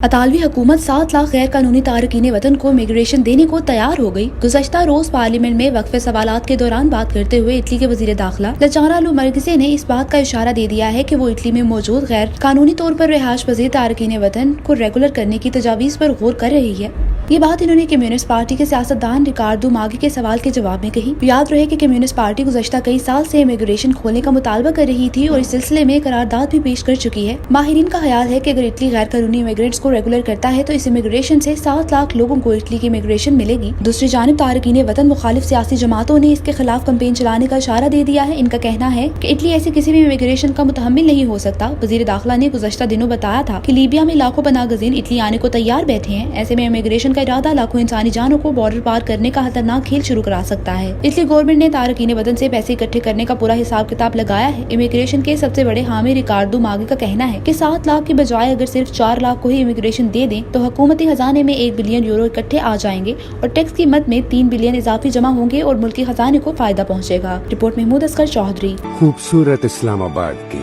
अतालवी हुकूमत 7 लाख गैर कानूनी तारकीन वतन को इमिग्रेशन देने को तैयार हो गई। गुज़श्ता रोज पार्लियामेंट में वक्फे सवालात के दौरान बात करते हुए इटली के वजीर दाखिला लचाना लुमर्गिसे ने इस बात का इशारा दे दिया है कि वो इटली में मौजूद गैर कानूनी तौर पर रिहाइश पजीर तारकीन वतन को रेगुलर करने की तजावीज पर गौर कर रही है। ये बात इन्होंने कम्युनिस्ट पार्टी के सियासतदान रिकार्डो मागी के सवाल के जवाब में कही। याद रहे कि कम्युनिस्ट पार्टी गुज़श्ता कई साल से इमिग्रेशन खोलने का मुतालबा कर रही थी और इस सिलसिले में करारदाद भी पेश कर चुकी है। माहिरीन का ख्याल है कि अगर इटली गैर कानूनी इमिग्रेंट्स को रेगुलर करता है तो इस इमिग्रेशन से 7 लाख लोगों को इटली की इमिग्रेशन मिलेगी। दूसरी जानिब तारकीन वतन मुखालिफ सियासी जमातों ने इसके खिलाफ कैंपेन चलाने का इशारा दे दिया है। इनका कहना है कि इटली ऐसी किसी भी इमिग्रेशन का मुतहम्मिल नहीं हो सकता। वजीर दाखिला ने गुज़श्ता दिनों बताया था कि लीबिया में लाखों पनाहगज़ीन इटली आने को तैयार बैठे हैं। ऐसे में इमिग्रेशन का इरादा लाखों इंसानी जानों को बॉर्डर पार करने का खतरनाक खेल शुरू करा सकता है। इटली गवर्नमेंट ने तारकीन वतन से पैसे इकट्ठे करने का पूरा हिसाब किताब लगाया है। इमिग्रेशन के सबसे बड़े हामी रिकार्डो मागी का कहना है कि 7 लाख की बजाय अगर सिर्फ 4 लाख को ही इमिग्रेशन दे दें तो हुकूमती खजाने में 1 बिलियन यूरो इकट्ठे आ जाएंगे और टैक्स की मद में 3 बिलियन इजाफी जमा होंगे और मुल्की खजाने को फायदा पहुँचेगा। रिपोर्ट महमूद अस्कर चौधरी। खूबसूरत इस्लामाबाद की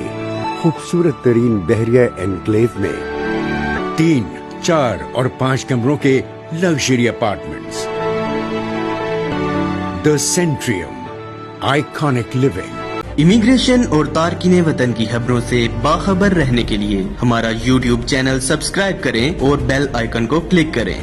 खूबसूरत तरीन बहरिया एनक्लेव में 3, 4 और 5 कमरों के luxury apartments. The Centrium, iconic living. Immigration और तारकीन वतन की खबरों से बाखबर रहने के लिए हमारा YouTube चैनल सब्सक्राइब करें और बेल आइकन को क्लिक करें।